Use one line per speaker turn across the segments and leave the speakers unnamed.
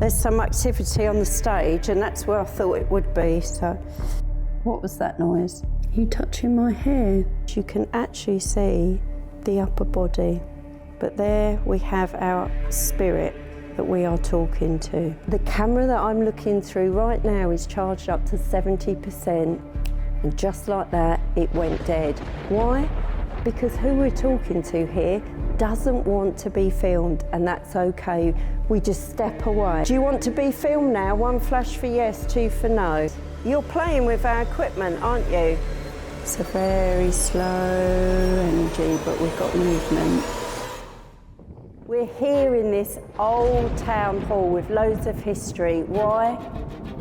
there's some activity on the stage, and that's where I thought it would be. So, what was that noise? You touching my hair? You can actually see the upper body, but there we have our spirit that we are talking to. The camera that I'm looking through right now is charged up to 70%, and just like that, it went dead. Why? Because who we're talking to here doesn't want to be filmed, and that's okay. We just step away. Do you want to be filmed now? 1 flash for yes, 2 for no. You're playing with our equipment, aren't you? It's a very slow energy, but we've got movement. We're here in this old town hall with loads of history. Why?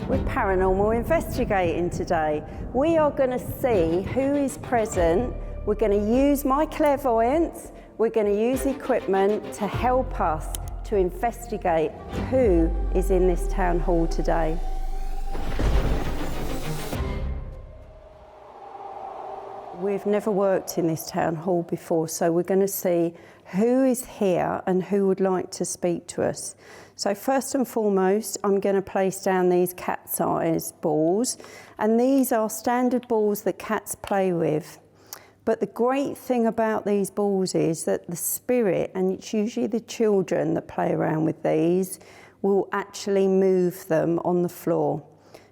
We're paranormal investigating today. We are going to see who is present. We're going to use my clairvoyance. We're going to use equipment to help us to investigate who is in this town hall today. We've never worked in this town hall before, so we're going to see who is here and who would like to speak to us. So first and foremost, I'm going to place down these cat's eyes balls, and these are standard balls that cats play with. But the great thing about these balls is that the spirit, and it's usually the children that play around with these, will actually move them on the floor.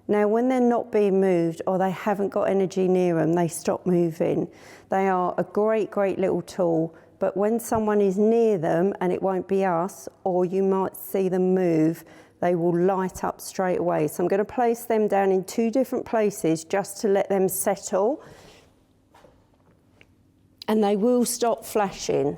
Now, when they're not being moved or they haven't got energy near them, they stop moving. They are a great, great little tool, but when someone is near them, and it won't be us, or you might see them move, they will light up straight away. So I'm going to place them down in 2 different places just to let them settle, and they will stop flashing.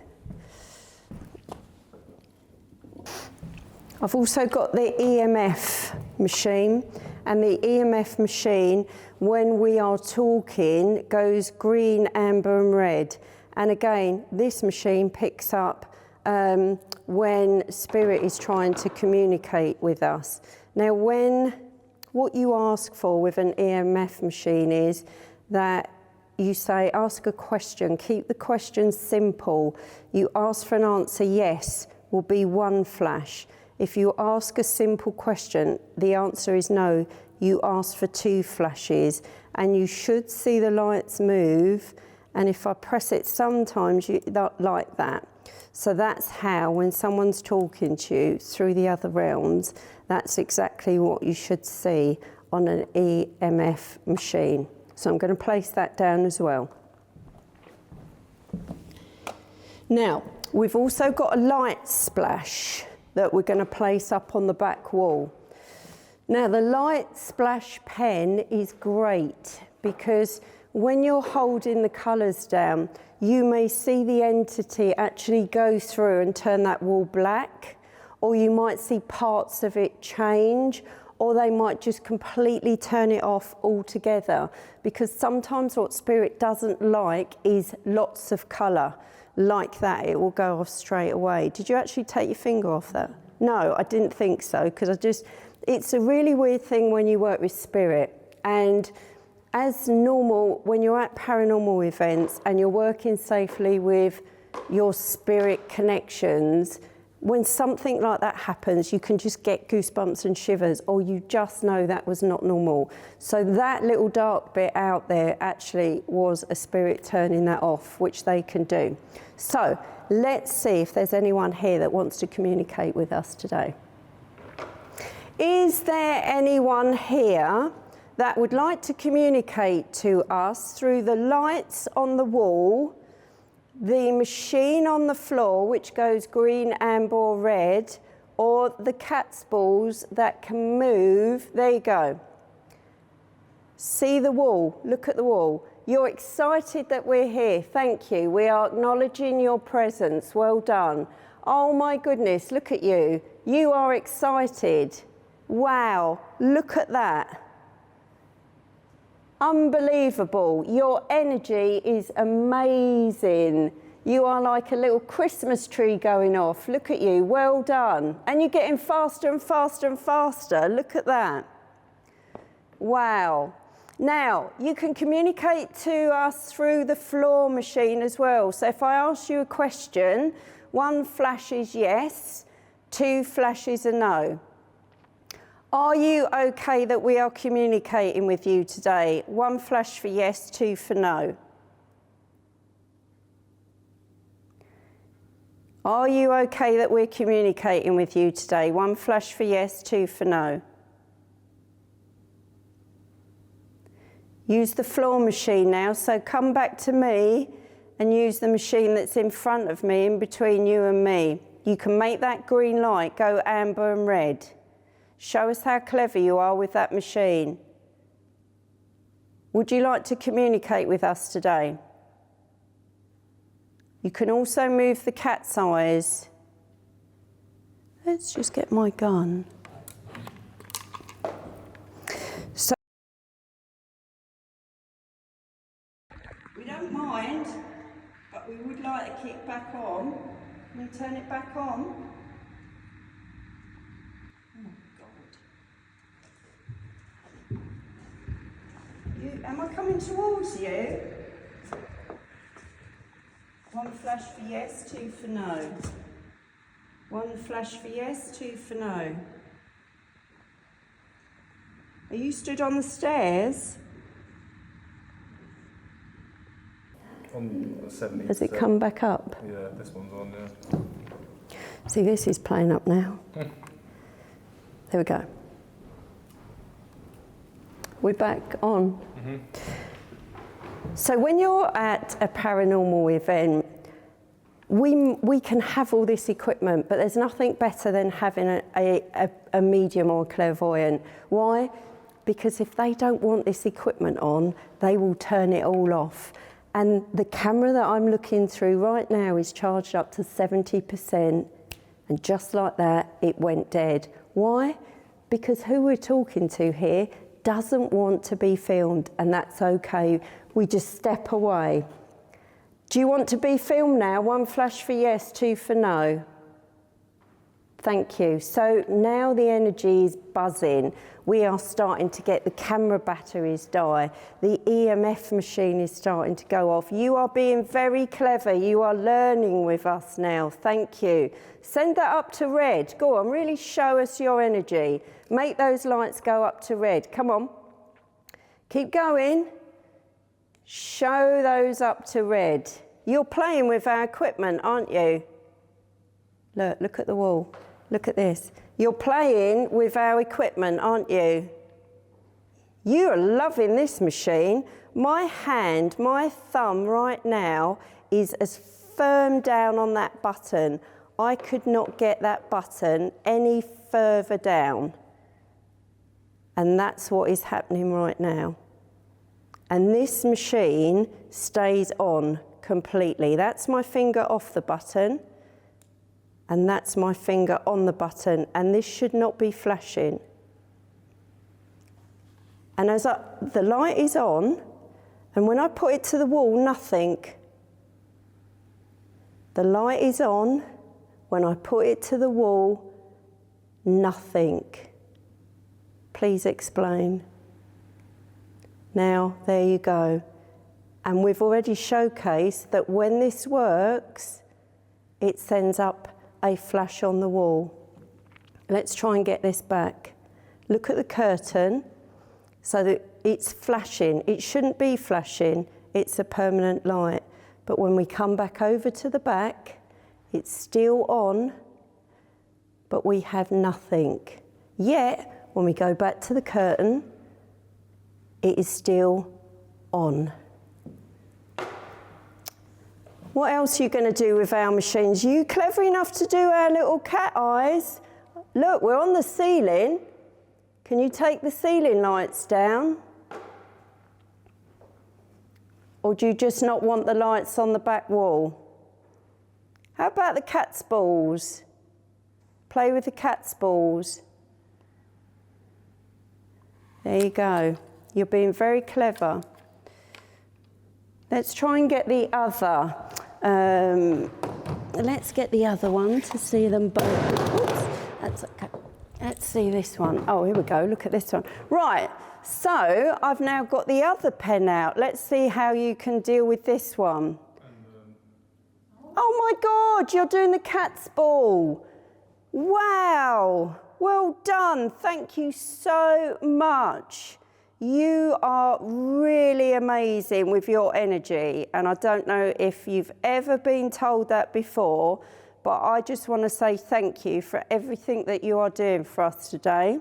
I've also got the EMF machine, and the EMF machine, when we are talking, goes green, amber and red. And again, this machine picks up when spirit is trying to communicate with us. Now, what you ask for with an EMF machine is that you say, ask a question, keep the question simple. You ask for an answer, yes, will be 1 flash. If you ask a simple question, the answer is no, you ask for 2 flashes, and you should see the lights move, and if I press it sometimes like that. So that's how, when someone's talking to you through the other realms, that's exactly what you should see on an EMF machine. So I'm going to place that down as well. Now, we've also got a light splash that we're going to place up on the back wall. Now, the light splash pen is great because when you're holding the colours down, you may see the entity actually go through and turn that wall black, or you might see parts of it change, or they might just completely turn it off altogether, because sometimes what spirit doesn't like is lots of colour. Like that, it will go off straight away. Did you actually take your finger off that? No, I didn't think so, because it's a really weird thing when you work with spirit. And as normal, when you're at paranormal events and you're working safely with your spirit connections, when something like that happens, you can just get goosebumps and shivers, or you just know that was not normal. So that little dark bit out there actually was a spirit turning that off, which they can do. So let's see if there's anyone here that wants to communicate with us today. Is there anyone here that would like to communicate to us through the lights on the wall, the machine on the floor, which goes green, amber, or red, or the cat's balls that can move? There you go. See the wall, look at the wall. You're excited that we're here, thank you. We are acknowledging your presence, well done. Oh my goodness, look at you. You are excited. Wow, look at that. Unbelievable. Your energy is amazing. You are like a little Christmas tree going off. Look at you. Well done. And you're getting faster and faster and faster. Look at that. Wow. Now, you can communicate to us through the floor machine as well. So if I ask you a question, 1 flash is yes, 2 flashes are no. Are you okay that we are communicating with you today? 1 flash for yes, 2 for no. Are you okay that we're communicating with you today? 1 flash for yes, 2 for no. Use the floor machine now, so come back to me and use the machine that's in front of me, in between you and me. You can make that green light go amber and red. Show us how clever you are with that machine. Would you like to communicate with us today? You can also move the cat's eyes. Let's just get my gun. So, we don't mind, but we would like to kick back on. Can you turn it back on? Am I coming towards you? 1 flash for yes, 2 for no. 1 flash for yes, 2 for no. Are you stood on the stairs?
On 70%.
Has it come back up?
Yeah, this one's on, yeah.
See, this is playing up now. There we go. We're back on. Mm-hmm. So when you're at a paranormal event, we can have all this equipment, but there's nothing better than having a medium or clairvoyant. Why? Because if they don't want this equipment on, they will turn it all off. And the camera that I'm looking through right now is charged up to 70%, and just like that, it went dead. Why? Because who we're talking to here doesn't want to be filmed, and that's okay. We just step away. Do you want to be filmed now? 1 flash for yes, 2 for no. Thank you. So now the energy is buzzing. We are starting to get the camera batteries die. The EMF machine is starting to go off. You are being very clever. You are learning with us now. Thank you. Send that up to red. Go on, really show us your energy. Make those lights go up to red. Come on. Keep going. Show those up to red. You're playing with our equipment, aren't you? Look at the wall. Look at this. You're playing with our equipment, aren't you? You are loving this machine. My hand, my thumb right now is as firm down on that button. I could not get that button any further down. And that's what is happening right now. And this machine stays on completely. That's my finger off the button. And that's my finger on the button, and this should not be flashing. And as the light is on, and when I put it to the wall, nothing. The light is on. When I put it to the wall, nothing. Please explain. Now, there you go. And we've already showcased that when this works, it sends up a flash on the wall. Let's try and get this back. Look at the curtain so that it's flashing. It shouldn't be flashing, it's a permanent light. But when we come back over to the back, it's still on, but we have nothing. Yet, when we go back to the curtain, it is still on. What else are you going to do with our machines? You clever enough to do our little cat eyes? Look, we're on the ceiling. Can you take the ceiling lights down? Or do you just not want the lights on the back wall? How about the cat's balls? Play with the cat's balls. There you go. You're being very clever. Let's try and get the other. Let's get the other one to see them both. Oops, that's okay. Let's see this one. Oh, here we go. Look at this one. Right. So I've now got the other pen out. Let's see how you can deal with this one. Oh my God! You're doing the cat's ball. Wow. Well done. Thank you so much. You are really amazing with your energy, and I don't know if you've ever been told that before, but I just want to say thank you for everything that you are doing for us today.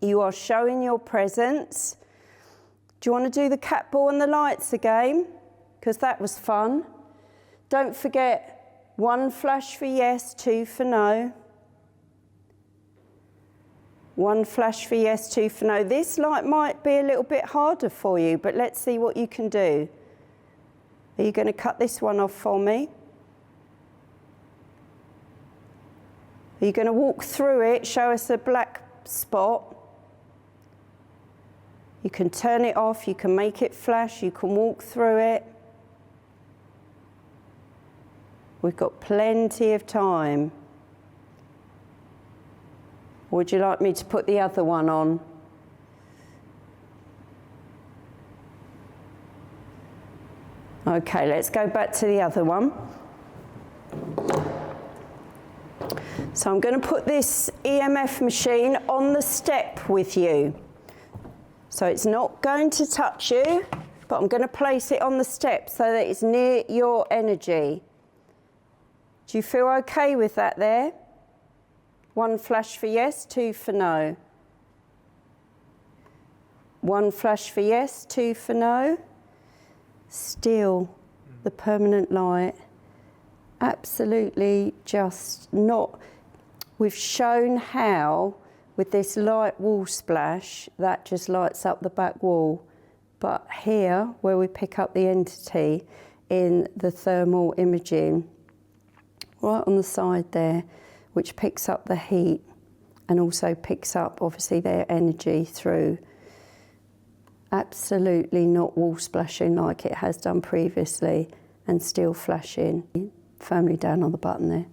You are showing your presence. Do you want to do the cat ball and the lights again? Because that was fun. Don't forget, 1 flash for yes, 2 for no. 1 flash for yes, 2 for no. This light might be a little bit harder for you, but let's see what you can do. Are you going to cut this one off for me? Are you going to walk through it, show us a black spot? You can turn it off, you can make it flash, you can walk through it. We've got plenty of time. Would you like me to put the other one on? Okay, let's go back to the other one. So I'm going to put this EMF machine on the step with you. So it's not going to touch you, but I'm going to place it on the step so that it's near your energy. Do you feel okay with that there? 1 flash for yes, 2 for no. 1 flash for yes, 2 for no. Still the permanent light. Absolutely just not. We've shown how with this light wall splash that just lights up the back wall. But here, where we pick up the entity in the thermal imaging, right on the side there, which picks up the heat and also picks up obviously their energy through. Absolutely not wall splashing like it has done previously, and still flashing firmly down on the button there.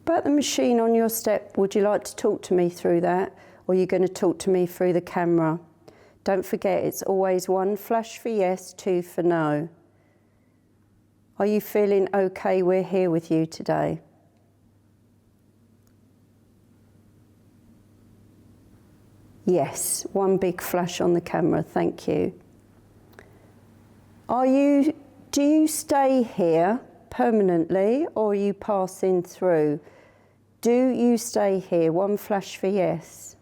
About the machine on your step, would you like to talk to me through that, or are you going to talk to me through the camera? Don't forget, it's always 1 flash for yes, 2 for no. Are you feeling okay? We're here with you today. Yes, 1 big flash on the camera, thank you. Do you stay here permanently, or are you passing through? Do you stay here? 1 flash for yes.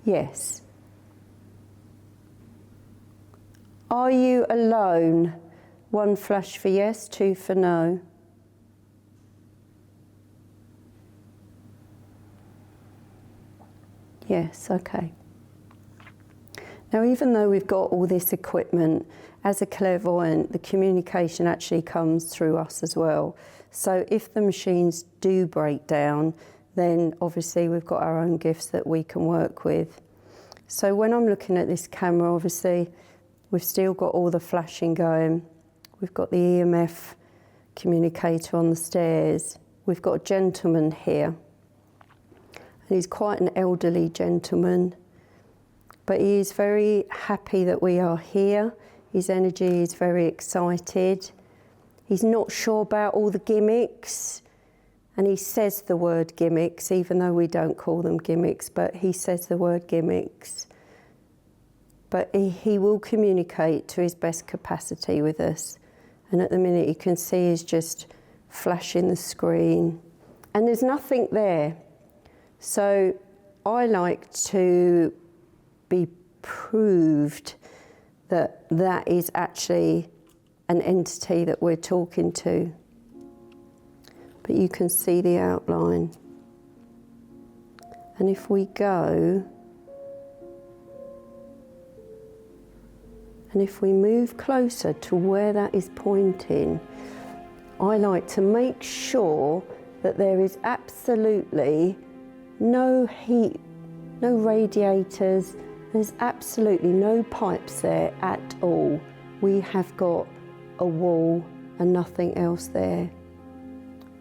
Yes. Are you alone? 1 flash for yes, 2 for no. Yes, okay. Now, even though we've got all this equipment, as a clairvoyant, the communication actually comes through us as well. So if the machines do break down, then obviously we've got our own gifts that we can work with. So when I'm looking at this camera, obviously, we've still got all the flashing going. We've got the EMF communicator on the stairs. We've got a gentleman here. And he's quite an elderly gentleman, but he is very happy that we are here. His energy is very excited. He's not sure about all the gimmicks, and he says the word gimmicks, even though we don't call them gimmicks, but he says the word gimmicks. But he will communicate to his best capacity with us. And at the minute, you can see he's just flashing the screen, and there's nothing there. So I like to be proved that that is actually an entity that we're talking to. But you can see the outline. And if we go, and if we move closer to where that is pointing, I like to make sure that there is absolutely no heat, no radiators, there's absolutely no pipes there at all. We have got a wall and nothing else there.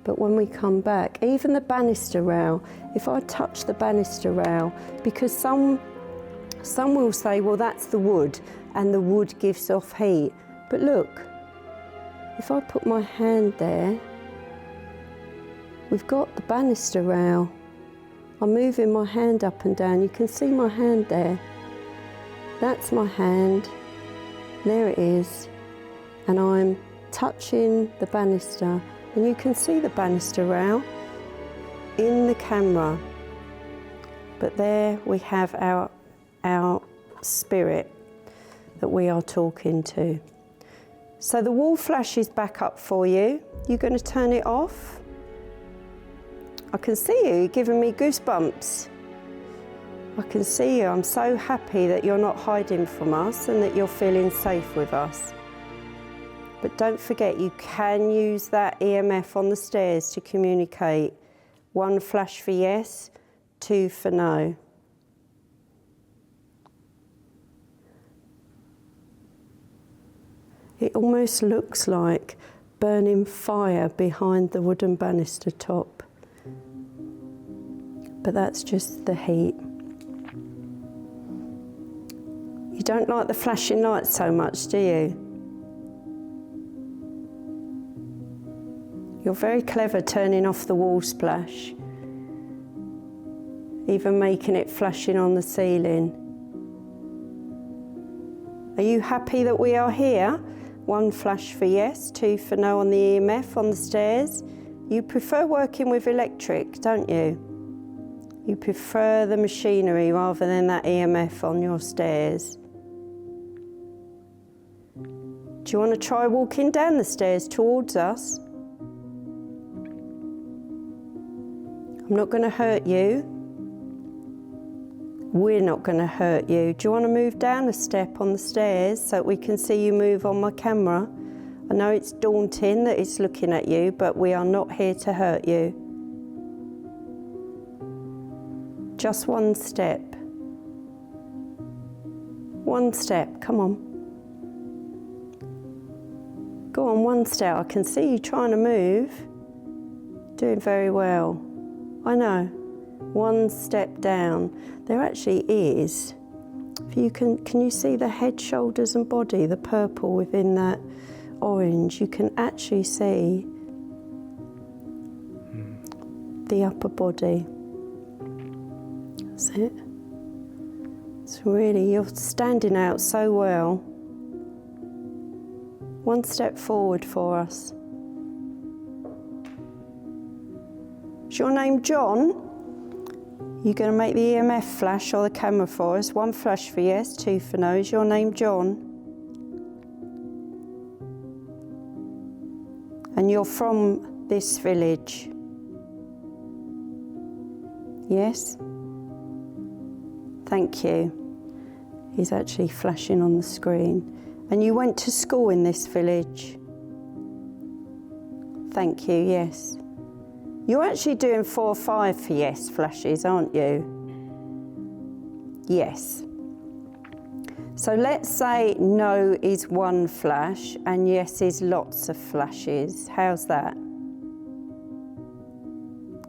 But when we come back, even the banister rail, if I touch the banister rail, because some will say, well, that's the wood, and the wood gives off heat. But look, if I put my hand there, We've got the banister rail. I'm moving my hand up and down. You can see my hand there. That's my hand. There it is. And I'm touching the banister. And you can see the banister rail in the camera. But there we have our spirit that we are talking to. So the wall flash is back up for you. You're going to turn it off. I can see you, you're giving me goosebumps. I can see you. I'm so happy that you're not hiding from us and that you're feeling safe with us. But don't forget, you can use that EMF on the stairs to communicate. 1 flash for yes, 2 for no. It almost looks like burning fire behind the wooden banister top. But that's just the heat. You don't like the flashing lights so much, do you? You're very clever turning off the wall splash, even making it flashing on the ceiling. Are you happy that we are here? 1 flash for yes, 2 for no on the EMF on the stairs. You prefer working with electric, don't you? You prefer the machinery rather than that EMF on your stairs. Do you want to try walking down the stairs towards us? I'm not going to hurt you. We're not going to hurt you. Do you want to move down a step on the stairs so that we can see you move on my camera? I know it's daunting that it's looking at you, but we are not here to hurt you. Just 1 step. 1 step, come on. Go on, 1 step. I can see you trying to move. Doing very well. I know. 1 step down. There actually is. If you can you see the head, shoulders and body, the purple within that orange? You can actually see the upper body. That's it. It's really, you're standing out so well. 1 step forward for us. Is your name John? You're going to make the EMF flash or the camera for us. 1 flash for yes, 2 for no. Is your name John? And you're from this village? Yes? Thank you. He's actually flashing on the screen. And you went to school in this village? Thank you, yes. You're actually doing 4 or 5 for yes flashes, aren't you? Yes. So let's say no is 1 flash and yes is lots of flashes. How's that?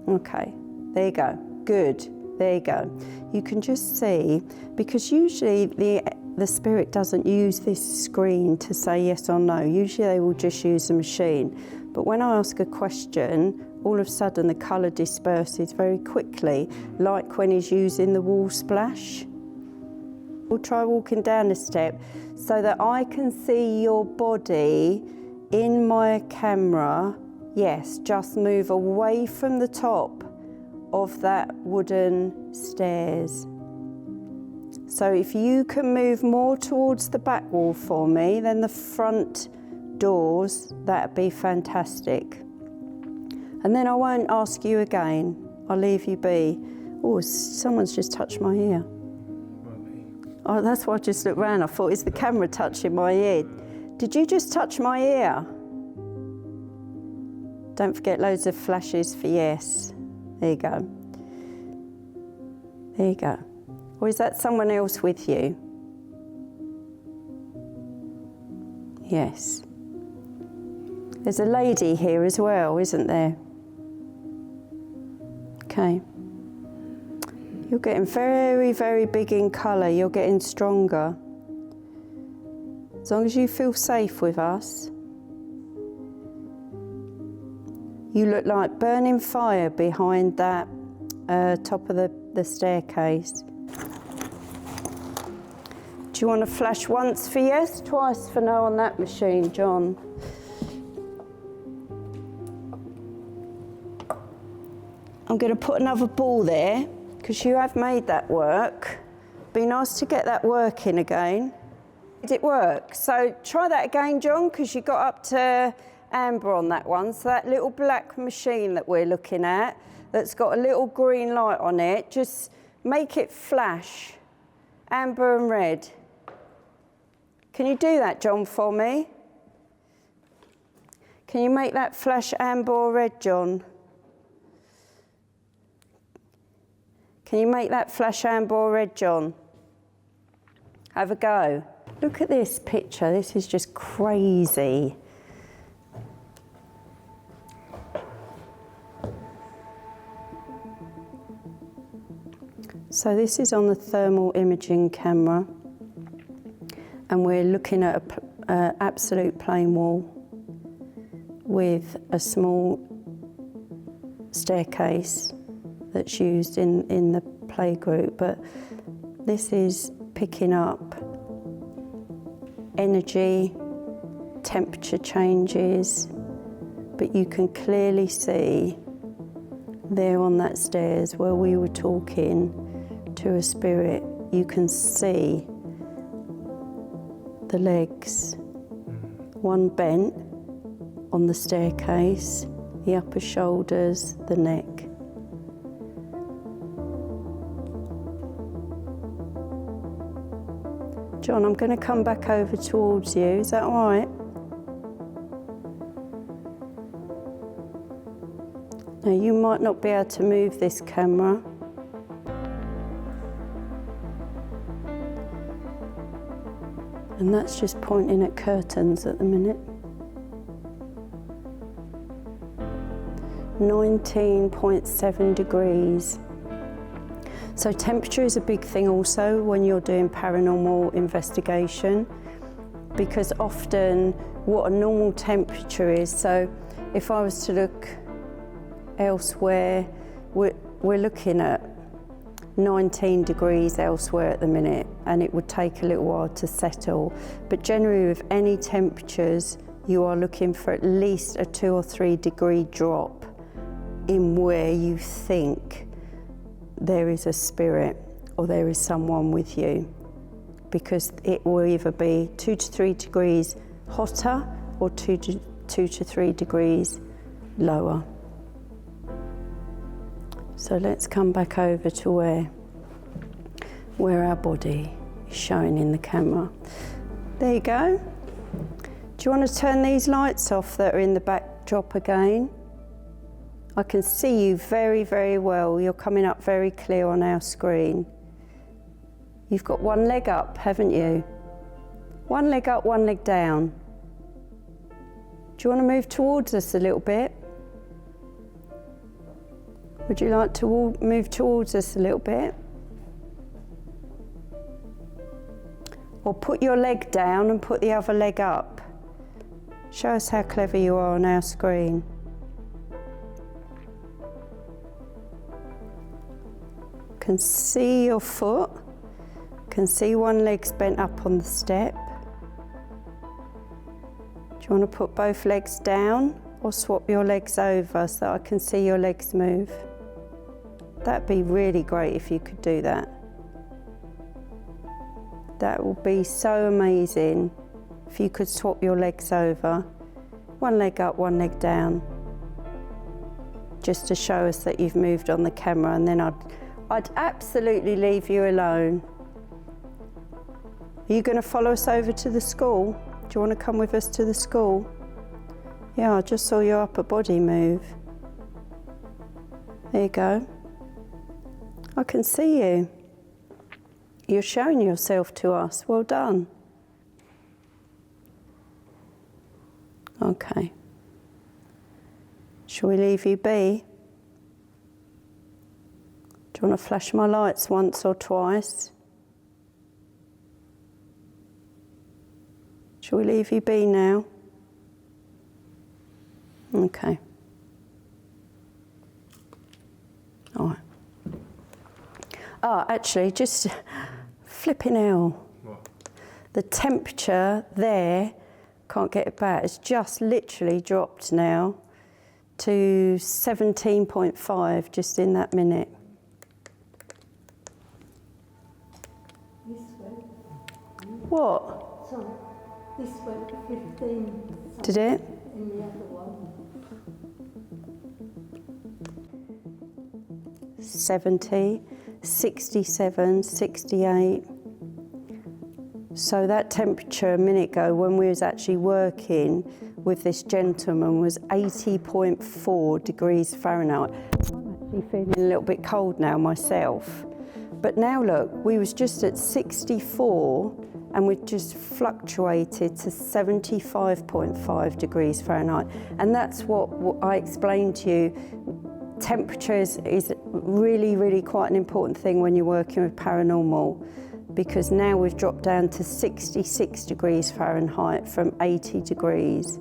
Okay, there you go. Good, there you go. You can just see, because usually the spirit doesn't use this screen to say yes or no. Usually they will just use the machine. But when I ask a question, all of a sudden the colour disperses very quickly, like when he's using the wall splash. We'll try walking down a step so that I can see your body in my camera. Yes, just move away from the top of that wooden stairs. So if you can move more towards the back wall for me than the front doors, that'd be fantastic. And then I won't ask you again. I'll leave you be. Oh, someone's just touched my ear. Oh, that's why I just looked round. I thought, is the camera touching my ear? Did you just touch my ear? Don't forget loads of flashes for yes. There you go. There you go. Or is that someone else with you? Yes. There's a lady here as well, isn't there? Okay. You're getting very, very big in colour. You're getting stronger. As long as you feel safe with us. You look like burning fire behind that top of the staircase. Do you want to flash once for yes, twice for no on that machine, John? I'm going to put another ball there because you have made that work. Be nice to get that working again. Did it work? So try that again, John, because you got up to amber on that one. So that little black machine that we're looking at, that's got a little green light on it, just make it flash, amber and red. Can you do that, John, for me? Can you make that flash amber or red, John? Can you make that flash amber or red, John? Have a go. Look at this picture. This is just crazy. So this is on the thermal imaging camera, and we're looking at an absolute plain wall with a small staircase that's used in the playgroup, but this is picking up energy, temperature changes, but you can clearly see there on that stairs where we were talking to a spirit, you can see the legs, one bent on the staircase, the upper shoulders, the neck. John, I'm going to come back over towards you. Is that all right? Now, you might not be able to move this camera. And that's just pointing at curtains at the minute. 19.7 degrees. So temperature is a big thing also when you're doing paranormal investigation, because often what a normal temperature is, so if I was to look elsewhere, we're looking at 19 degrees elsewhere at the minute, and it would take a little while to settle. But generally with any temperatures, you are looking for at least a 2 or 3 degree drop in where you think there is a spirit or there is someone with you, because it will either be 2 to 3 degrees hotter or 2 to 3 degrees lower. So let's come back over to where our body is showing in the camera. There you go. Do you want to turn these lights off that are in the backdrop again? I can see you very, very well. You're coming up very clear on our screen. You've got one leg up, haven't you? One leg up, one leg down. Do you want to move towards us a little bit? Would you like to move towards us a little bit? Or put your leg down and put the other leg up. Show us how clever you are on our screen. Can see your foot, can see one leg's bent up on the step. Do you want to put both legs down or swap your legs over so that I can see your legs move? That'd be really great if you could do that. That would be so amazing if you could swap your legs over. One leg up, one leg down. Just to show us that you've moved on the camera, and then I'd absolutely leave you alone. Are you going to follow us over to the school? Do you want to come with us to the school? Yeah, I just saw your upper body move. There you go. I can see you. You're showing yourself to us. Well done. Okay. Shall we leave you be? Do you want to flash my lights once or twice? Shall we leave you be now? Okay. All right. Oh, actually, just flipping hell.
What?
The temperature there, can't get it back, it's just literally dropped now to 17.5 just in that minute.
This went,
What?
sorry, this went 15
Did it?
in the other one.
70, 67, 68. So that temperature a minute ago when we was actually working with this gentleman was 80.4 degrees Fahrenheit. I'm actually feeling a little bit cold now myself. But now look, we was just at 64 and we've just fluctuated to 75.5 degrees Fahrenheit. And that's what I explained to you. Temperature is really, really quite an important thing when you're working with paranormal, because now we've dropped down to 66 degrees Fahrenheit from 80 degrees.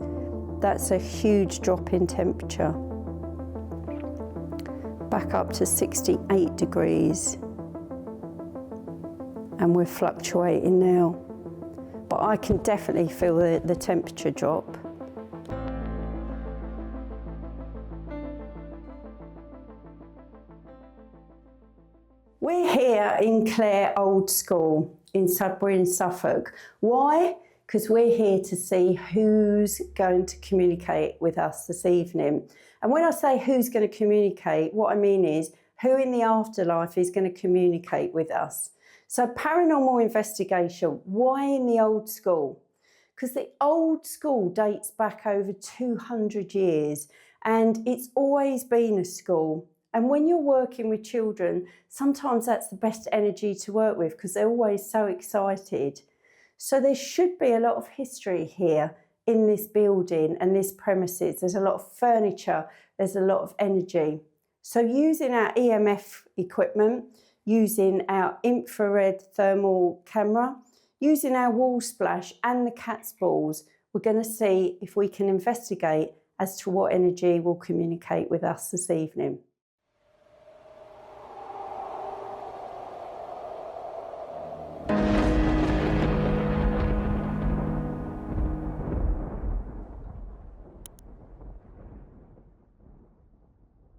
That's a huge drop in temperature. Back up to 68 degrees. And we're fluctuating now. But I can definitely feel the temperature drop. We're here in Clare Old School in Sudbury in Suffolk. Why? Because we're here to see who's going to communicate with us this evening. And when I say who's going to communicate, what I mean is who in the afterlife is going to communicate with us. So paranormal investigation, why in the old school? Because the old school dates back over 200 years and it's always been a school. And when you're working with children, sometimes that's the best energy to work with because they're always so excited. So there should be a lot of history here in this building and this premises. There's a lot of furniture, there's a lot of energy. So using our EMF equipment, using our infrared thermal camera, using our wall splash and the cat's balls, we're going to see if we can investigate as to what energy will communicate with us this evening.